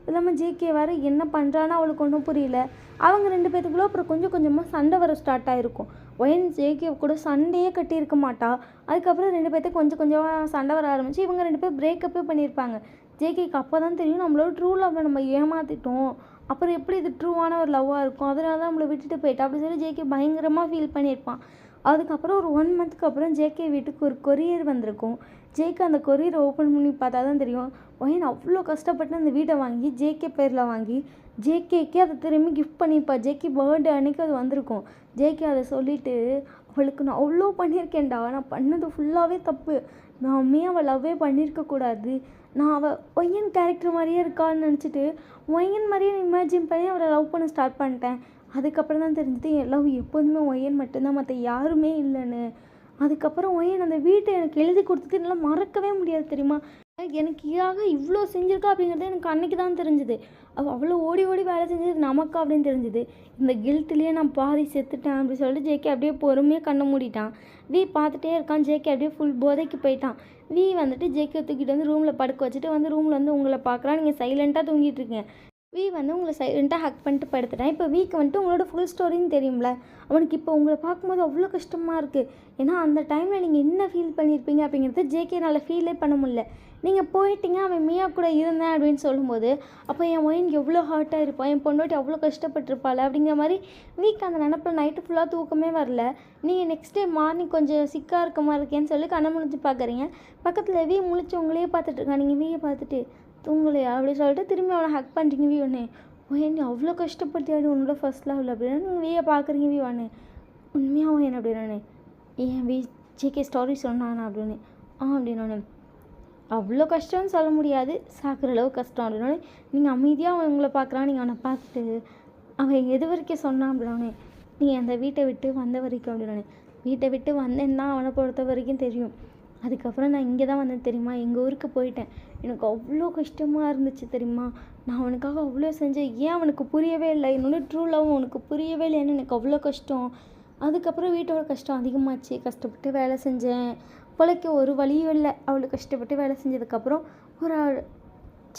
இல்லாமல் ஜேகே வேறு என்ன பண்ணுறான்னு அவளுக்கு ஒன்றும் புரியல. அவங்க 2 பேத்துக்குள்ளே அப்புறம் கொஞ்சம் கொஞ்சமாக சண்டை வர ஸ்டார்ட் ஆகிருக்கும். ஒயன் ஜேகே கூட சண்டையே கட்டியிருக்க மாட்டா. அதுக்கப்புறம் 2 பேர்த்துக்கு கொஞ்சம் கொஞ்சமாக சண்டை வர ஆரம்பிச்சு இவங்க 2 பேர் பிரேக்கப்பே பண்ணியிருப்பாங்க. ஜேகேக்கு அப்போ தான் தெரியும் நம்மளோட ட்ரூ லவ்வை நம்ம ஏமாற்றிட்டோம், அப்புறம் எப்படி இது ட்ரூவான ஒரு லவ்வாக இருக்கும், அதனால தான் நம்மளை விட்டுட்டு போயிட்டா அப்படி சொல்லி ஜேகே பயங்கரமாக ஃபீல் பண்ணியிருப்பான். அதுக்கப்புறம் ஒரு 1 மந்த்துக்கு அப்புறம் ஜேகே வீட்டுக்கு ஒரு கொரியர் வந்திருக்கும். ஜேகே அந்த கொரியரை ஓப்பன் பண்ணி பார்த்தா தான் தெரியும் ஒயன் அவ்வளோ கஷ்டப்பட்டு அந்த வீட்டை வாங்கி ஜேகே பேரில் வாங்கி ஜேகேக்கே அதை திரும்பி கிஃப்ட் பண்ணியிருப்பா. ஜேகே பர்த்டே அன்றைக்கி அது வந்திருக்கும். ஜேகே அதை சொல்லிவிட்டு அவளுக்கு நான் அவ்வளோ பண்ணியிருக்கேன்டா, நான் பண்ணது ஃபுல்லாகவே தப்பு, நான் அவள் லவ்வே பண்ணியிருக்கக்கூடாது, நான் அவள் ஒயன் கேரக்டர் மாதிரியே இருக்கான்னு நினச்சிட்டு ஒயன் மாதிரியே இமேஜின் பண்ணி அவரை லவ் பண்ண ஸ்டார்ட் பண்ணிட்டேன். அதுக்கப்புறம் தான் தெரிஞ்சது என் லவ் எப்போதுமே ஒயன் மட்டும்தான், மற்ற யாருமே இல்லைன்னு. அதுக்கப்புறம் ஒயன் அந்த வீட்டை எனக்கு எழுதி கொடுத்தது என்னால் மறக்கவே முடியாது தெரியுமா. எனக்கு ஈராக இவ்வளோ செஞ்சுருக்கா அப்படிங்கிறது எனக்கு அன்றைக்கி தான் தெரிஞ்சுது. அவள் அவ்வளோ ஓடி ஓடி வேலை செஞ்சது நமக்கா அப்படின்னு தெரிஞ்சுது. இந்த கில்ட்லேயே நான் பாதி செத்துட்டேன் அப்படின்னு சொல்லிட்டு ஜேகே அப்படியே பொறுமையாக கண்ணை மூடிட்டான். பார்த்துட்டே இருக்கான். ஜேகே அப்படியே ஃபுல் போதைக்கு போயிட்டான். வந்துட்டு ஜேகே தூக்கிட்டு வந்து ரூமில் படுக்க வச்சுட்டு வந்து ரூமில் வந்து உங்களை பார்க்குறான். நீங்கள் சைலண்ட்டாக தூங்கிட்டு இருக்கீங்க. வந்து உங்களை சைலண்ட்டாக ஹக் பண்ணிட்டு படுத்துட்டேன். இப்போ வந்துட்டு உங்களோட ஃபுல் ஸ்டோரின்னு தெரியும்ல. அவனுக்கு இப்போ உங்களை பார்க்கும்போது அவ்வளோ கஷ்டமாக இருக்குது. ஏன்னா அந்த டைமில் நீங்கள் என்ன ஃபீல் பண்ணியிருப்பீங்க அப்படிங்கிறது ஜேகேனால் ஃபீலே பண்ண முடியல. நீங்கள் போயிட்டீங்க, அவன் மியா கூட இருந்தேன் அப்படின்னு சொல்லும்போது அப்போ என் ஒயின் எவ்வளோ ஹார்ட்டாக இருப்பான், என் பொண்ணோட்டி அவ்வளோ கஷ்டப்பட்டுருப்பாள் அப்படிங்கிற மாதிரி அந்த நினப்பில் நைட்டு ஃபுல்லாக தூக்கமே வரல. நீங்கள் நெக்ஸ்ட் டே மார்னிங் கொஞ்சம் சிக்காக இருக்க மாதிரி இருக்கேன்னு சொல்லி கண்ணை முழிச்சு பார்க்குறீங்க. பக்கத்தில் முழிச்சு உங்களையே பார்த்துட்ருக்கான். நீங்கள் பார்த்துட்டு தூங்கலையா அப்படி சொல்லிட்டு திரும்பி அவனை ஹக் பண்ணுறீங்க. ஒன்று ஒயன் அவ்வளோ கஷ்டப்பட்டியாடி உன்னோட ஃபர்ஸ்ட் லெவலில் அப்படின்னா நீங்கள் பார்க்குறீங்க. ஒன்று உண்மையாக ஒயன் அப்படின்னானே ஏன் ஜேகே ஸ்டோரி சொன்னானா அப்படின்னு அப்படின்னு அவ்வளோ கஷ்டம்னு சொல்ல முடியாது, சாக்கிற அளவு கஷ்டம் அப்படின்னோடனே நீங்கள் அமைதியாக அவன் உங்களை பார்க்குறான். நீங்கள் அவனை பார்த்துட்டு அவன் எது வரைக்கும் சொன்னான் அப்படின்னே நீ அந்த வீட்டை விட்டு வந்த வரைக்கும் அப்படின்னே வீட்டை விட்டு வந்தேன்னா அவனை பொறுத்த வரைக்கும் தெரியும். அதுக்கப்புறம் நான் இங்கே தான் வந்தேன் தெரியுமா, எங்கள் ஊருக்கு போயிட்டேன். எனக்கு அவ்வளோ கஷ்டமாக இருந்துச்சு தெரியுமா, நான் அவனுக்காக அவ்வளோ செஞ்சேன், ஏன் அவனுக்கு புரியவே இல்லை, என்னோட ட்ரூ லவ் அவனுக்கு புரியவே இல்லைன்னு எனக்கு அவ்வளோ கஷ்டம். அதுக்கப்புறம் வீட்டோட கஷ்டம் அதிகமாச்சு, கஷ்டப்பட்டு வேலை செஞ்சேன், பிழைக்க ஒரு வழியும் இல்லை. அவ்வளோ கஷ்டப்பட்டு வேலை செஞ்சதுக்கப்புறம் ஒரு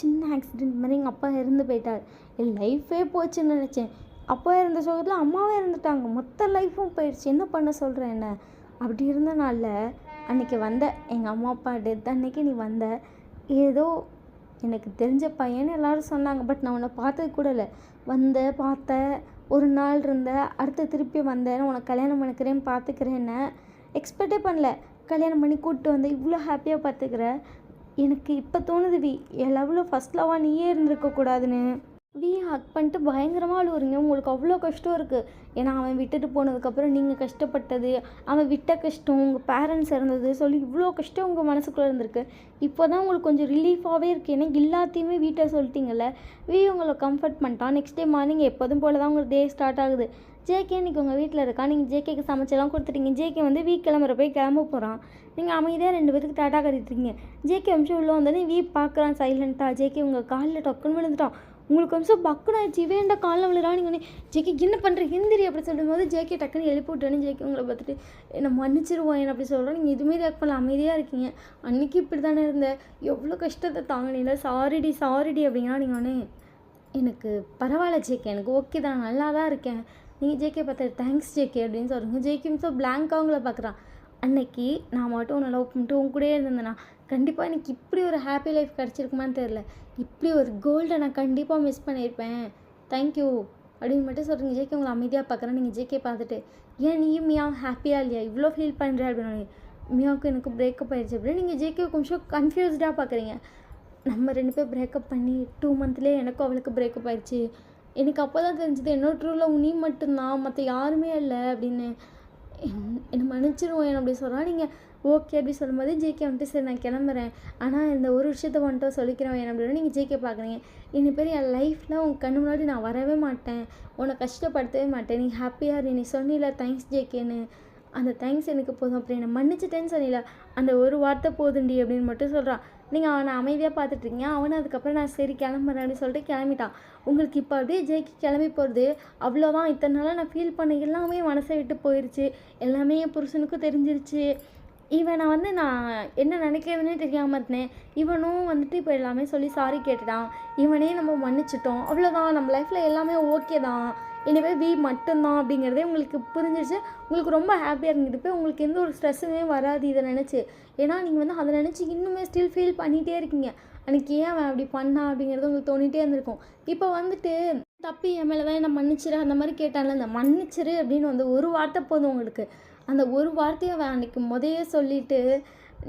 சின்ன ஆக்சிடெண்ட் மாதிரி எங்கள் அப்பா இறந்து போயிட்டார். என் லைஃபே போச்சுன்னு நினச்சேன். அப்பா இறந்த சோகத்தில் அம்மாவே இறந்துட்டாங்க, மொத்த லைஃப்பும் போயிடுச்சு. என்ன பண்ண சொல்கிறேன் என்ன. அப்படி இருந்த நாளில் அன்றைக்கி வந்த எங்கள் அம்மா அப்பா டெத் அன்றைக்கி நீ வந்த, ஏதோ எனக்கு தெரிஞ்ச பையன்னு எல்லோரும் சொன்னாங்க. பட் நான் உன்னை பார்த்தது கூட இல்லை. வந்த பார்த்த ஒரு நாள் இருந்த, அடுத்து திருப்பி வந்தேன், உனக்கு கல்யாணம் பண்ணிக்கிறேன்னு பார்த்துக்கிறேன்னு எக்ஸ்பெக்டே பண்ணல. கல்யாணம் பண்ணி கூப்பிட்டு வந்து இவ்வளோ ஹாப்பியாக பார்த்துக்கிற. எனக்கு இப்போ தோணுது என் லவ்வில் ஃபஸ்ட் லவ்வாக நீயே இருந்திருக்கக்கூடாதுன்னு. ஹக் பண்ணிட்டு பயங்கரமாக அழுவுறீங்க. உங்களுக்கு அவ்வளோ கஷ்டம் இருக்குது. ஏன்னா அவன் விட்டுட்டு போனதுக்கப்புறம் நீங்கள் கஷ்டப்பட்டது, அவன் விட்ட கஷ்டம், உங்கள் பேரண்ட்ஸ் இறந்தது சொல்லி இவ்வளோ கஷ்டம் உங்கள் மனசுக்குள்ளே இருந்திருக்கு. இப்போ தான் உங்களுக்கு கொஞ்சம் ரிலீஃபாகவே இருக்குது. ஏன்னா எல்லாத்தையுமே வீட்டை சொல்லிட்டீங்கல்ல. உங்களை கம்ஃபர்ட் பண்ணிட்டான். நெக்ஸ்ட் டே மார்னிங் எப்போதும் போல தான் உங்களுக்கு டே ஸ்டார்ட் ஆகுது. ஜேகே இன்றைக்கி உங்கள் வீட்டில் இருக்கா. நீங்கள் ஜேகேக்கு சமைச்செல்லாம் கொடுத்துட்டீங்க. ஜேகே வந்து கிளம்புற போய் கிளம்ப போகிறான். நீங்கள் அமைதியாக 2 பேருக்கு டாட்டா கட்டிட்டுருக்கீங்க. ஜேகே அம்சம் உள்ளே வந்தோடனே பார்க்குறான் சைலண்ட்டாக. ஜேகே உங்கள் காலில் டக்குன்னு விழுந்துட்டான். உங்களுக்கு கொஞ்சம் பக்குன்னு ஆயிடுச்சு. இவேண்ட காலில் விழுறான்னு நீங்கள் ஜேகே என்ன பண்ணுற எந்திரி அப்படி சொல்லும்போது ஜேகே டக்குன்னு எழுப்பி விட்டோன்னு ஜேகே உங்களை பார்த்துட்டு என்னை மன்னிச்சிருவோம் என்ன அப்படி சொல்கிறோம். நீங்கள் எதுவுமே ரியாக்ட் பண்ணல, அமைதியாக இருக்கீங்க. அன்றைக்கி இப்படி தானே இருந்தேன், எவ்வளோ கஷ்டத்தை தாங்கினீங்களா, சாரிடி அப்படிங்கன்னா நீங்கள் ஒன்று எனக்கு பரவாயில்ல ஜேகே, எனக்கு ஓகே தான், நல்லா தான் இருக்கேன். நீங்கள் ஜேகே பார்த்து தேங்க்ஸ் ஜேகே அப்படின்னு சொல்கிறீங்க. ஜேகேயும் ஸோ பிளாங்காக உங்களை பார்க்குறான். அன்னைக்கு நான் மட்டும் உன்னை லவ் பண்ணிட்டு உன் கூடயே இருந்தேன்னா கண்டிப்பாக எனக்கு இப்படி ஒரு ஹாப்பி லைஃப் கிடச்சிருக்குமான்னு தெரில, இப்படி ஒரு கோல்டை நான் கண்டிப்பாக மிஸ் பண்ணியிருப்பேன். தேங்க்யூ அப்படின்னு மட்டும் சொல்கிறீங்க. ஜேகே உங்களை அமைதியாக பார்க்குறேன். நீங்கள் ஜேகே பார்த்துட்டு ஏன் நீயும் மியா ஹாப்பியாக இல்லையா, இவ்வளோ ஃபீல் பண்ணுற அப்படின்னு. மியாவுக்கு எனக்கு பிரேக்கப் ஆகிடுச்சு அப்படின்னு நீங்கள் ஜேகே கொஞ்சம் கன்ஃபியூஸ்டாக பார்க்குறீங்க. நம்ம 2 பேர் பிரேக்கப் பண்ணி 2 மந்த்லேயே எனக்கும் அவளுக்கு பிரேக்கப் ஆகிடுச்சு. எனக்கு அப்போ தான் தெரிஞ்சது என்னோட ட்ரூவில் நீ மட்டும்தான், மற்ற யாருமே இல்லை அப்படின்னு. என்னை மன்னிச்சிருவோம் அப்படி சொல்கிறா. நீங்கள் ஓகே அப்படி சொல்லும்போது ஜேகே வந்துட்டு சரி நான் கிளம்புறேன், ஆனால் இந்த ஒரு விஷயத்த வந்துட்டு சொல்லிக்கிறேன் அப்படின்னு நீங்கள் ஜேகே பார்க்குறீங்க. இனி பேர் என் லைஃப்பில் உங்கள் கண்ணு முன்னாடி நான் வரவே மாட்டேன், உன்னை கஷ்டப்படுத்தவே மாட்டேன், நீ ஹாப்பியாக நீ சொன்னில தேங்க்ஸ் ஜேகேன்னு, அந்த தேங்க்ஸ் எனக்கு போதும் அப்படி என்னை மன்னிச்சிட்டேன்னு சொன்னில, அந்த ஒரு வார்த்தை போதுண்டி அப்படின்னு மட்டும் சொல்கிறான். நீங்கள் அவனை அமைதியாக பார்த்துட்ருக்கீங்க. அவனை அதுக்கப்புறம் நான் சரி கிளம்புறேன் அப்படின்னு சொல்லிட்டு கிளம்பிட்டான். உங்களுக்கு இப்போ அப்படியே ஜேகே கிளம்பி போகிறது அவ்வளோதான். இத்தனை நாளாக நான் ஃபீல் பண்ண எல்லாமே மனசை விட்டு போயிடுச்சு, எல்லாமே என் புருஷனுக்கும் தெரிஞ்சிருச்சு. இவன் நான் என்ன நினைக்கிறதுனே தெரியாமல் இருந்தேன். இவனும் வந்துட்டு இப்போ எல்லாமே சொல்லி சாரி கேட்டுட்டான். இவனே நம்ம மன்னிச்சிட்டோம், அவ்வளோதான். நம்ம லைஃப்பில் எல்லாமே ஓகே தான், இனிமேல் வி மட்டும்தான் அப்படிங்கிறதே உங்களுக்கு புரிஞ்சிருச்சு. உங்களுக்கு ரொம்ப ஹாப்பியாக இருந்துட்டு போய் உங்களுக்கு எந்த ஒரு ஸ்ட்ரெஸ்ஸுமே வராது இதை நினச்சி. ஏன்னா நீங்கள் அதை நினச்சி இன்னுமே ஸ்டில் ஃபீல் பண்ணிகிட்டே இருக்கீங்க. அன்றைக்கி ஏன் அவன் அப்படி பண்ணா அப்படிங்கிறது உங்களுக்கு தோணிகிட்டே இருந்திருக்கும். இப்போ வந்துட்டு தப்பி என் மேலே தான் என்ன மன்னிச்சிரு அந்த மாதிரி கேட்டான்ல, அந்த மன்னிச்சிரு அப்படின்னு ஒரு வார்த்தை போதும் உங்களுக்கு. அந்த ஒரு வார்த்தையை அவன் அன்றைக்கி முதையே சொல்லிவிட்டு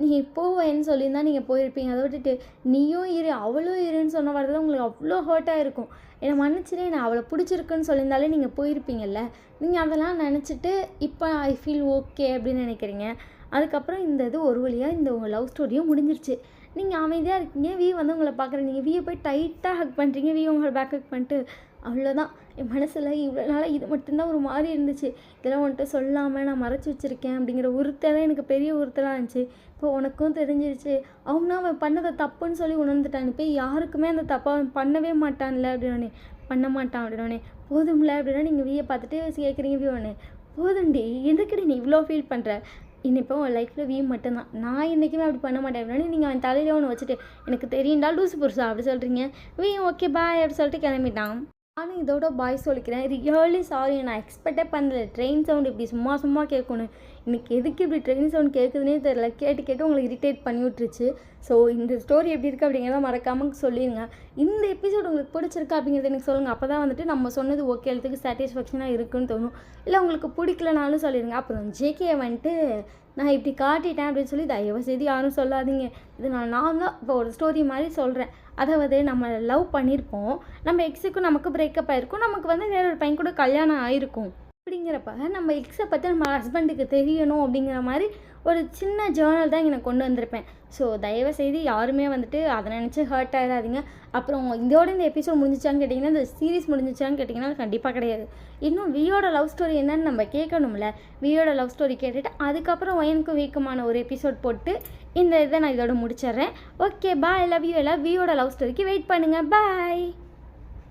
நீ போவேன்னு சொல்லியிருந்தா நீங்கள் போயிருப்பீங்க. அதை விட்டுட்டு நீயும் இரு அவளும் இருன்னு சொன்ன வார்த்தை தான் உங்களுக்கு அவ்வளோ ஹர்ட்டாக இருக்கும். என்னை மன்னிச்சிலே நான் அவளை பிடிச்சிருக்குன்னு சொல்லியிருந்தாலே நீங்கள் போயிருப்பீங்கல்ல. நீங்கள் அதெல்லாம் நினச்சிட்டு இப்போ ஐ ஃபீல் ஓகே அப்படின்னு நினைக்கிறீங்க. அதுக்கப்புறம் இந்த இது ஒரு வழியாக இந்த உங்கள் லவ் ஸ்டோரியும் முடிஞ்சிருச்சு. நீங்கள் அமைதியாக இருக்கீங்க. வி உங்களை பார்க்குறேன். நீங்கள் வியை போய் டைட்டாக ஹக் பண்ணுறீங்க. வி உங்களை பேக் ஹக் பண்ணிட்டு அவ்வளோதான். என் மனசில் இவ்வளோ நாளாக இது மட்டும்தான் ஒரு மாதிரி இருந்துச்சு. இதெல்லாம் வந்துட்டு சொல்லாமல் நான் மறைச்சி வச்சுருக்கேன் அப்படிங்கிற உறுத்தலாம் எனக்கு பெரிய உறுத்தலாக இருந்துச்சு. இப்போ உனக்கும் தெரிஞ்சிருச்சு. அவன் பண்ணதை தப்புன்னு சொல்லி உணர்ந்துட்டான். இப்போ யாருக்குமே அந்த தப்பை அவன் பண்ணவே மாட்டான்ல அப்படின்னே, பண்ண மாட்டான் அப்படின்னே. போதும்ல அப்படின்னா நீங்கள் வியை பார்த்துட்டு கேட்குறீங்க. வி போதும்டி, எதுக்குடி நீ இவ்வளோ ஃபீல் பண்ணுற, இப்போ உன் லைஃப்பில் வி மட்டும்தான், நான் என்றைக்குமே அப்படி பண்ண மாட்டேன் அப்படின்னா நீங்கள் அவன் தலையிலே ஒன்று வச்சுட்டு எனக்கு தெரியுண்டா லூசு புருஷா அப்படி சொல்கிறீங்க. வி ஓகே பாய் அப்படி சொல்லிட்டு கிளம்பிட்டான். நானும் இதோட பாய் சொல்லிக்கிறேன். ரியலி சாரி, நான் எக்ஸ்பெக்டே பண்ணல ட்ரெயின் சவுண்ட் இப்படி சும்மா கேட்கணும். இன்றைக்கி எதுக்கு இப்படி ட்ரெயின் சவுண்ட் கேட்குதுன்னே தெரில. கேட்டு உங்களுக்கு இரிட்டேட் பண்ணி விட்டுருச்சு. ஸோ இந்த ஸ்டோரி எப்படி இருக்குது அப்படிங்கிறத மறக்காமல் சொல்லிடுங்க. இந்த எபிசோட் உங்களுக்கு பிடிச்சிருக்கா அப்படிங்கிறத எனக்கு சொல்லுங்கள். அப்போ தான் வந்துட்டு நம்ம சொன்னது ஓகே எழுத்துக்கு சாட்டிஸ்ஃபேக்ஷனாக இருக்குன்னு தோணும். இல்லை உங்களுக்கு பிடிக்கலனாலும் சொல்லிடுங்க. அப்புறம் ஜேகே வந்துட்டு நான் இப்படி காட்டிட்டேன் அப்படின்னு சொல்லி தயவு செய்து யாரும் சொல்லாதீங்க. இது நான் தான் இப்போ ஒரு ஸ்டோரி மாதிரி சொல்கிறேன். அதாவது நம்ம லவ் பண்ணியிருப்போம், நம்ம எக்ஸுக்கும் நமக்கு பிரேக்கப் ஆகிருக்கும், நமக்கு வேற ஒரு பையன் கூட கல்யாணம் ஆகிருக்கும். அப்படிங்கிறப்ப நம்ம எக்ஸை பற்றி நம்ம ஹஸ்பண்டுக்கு தெரியணும் அப்படிங்கிற மாதிரி ஒரு சின்ன ஜேர்னல் தான் எனக்கு கொண்டு வந்திருப்பேன். ஸோ தயவு செய்து யாருமே வந்துட்டு அதை நினச்சி ஹர்ட் ஆகிடாதீங்க. அப்புறம் இதோட இந்த எபிசோட் முடிஞ்சிச்சான்னு கேட்டிங்கன்னா, இந்த சீரீஸ் முடிஞ்சிச்சான்னு கேட்டிங்கன்னா கண்டிப்பாக கிடையாது. இன்னும் வியோட லவ் ஸ்டோரி என்னன்னு நம்ம கேட்கணும்ல. வியோட லவ் ஸ்டோரி கேட்டுட்டு அதுக்கப்புறம் ஒயனுக்கும் வீக்கமான ஒரு எபிசோட் போட்டு இந்த இதை நான் இதோட முடிச்சிடுறேன். Okay bye, love you. எல்லாம் வியோட லவ் ஸ்டோரிக்கு வெயிட் பண்ணுங்கள். பாய்.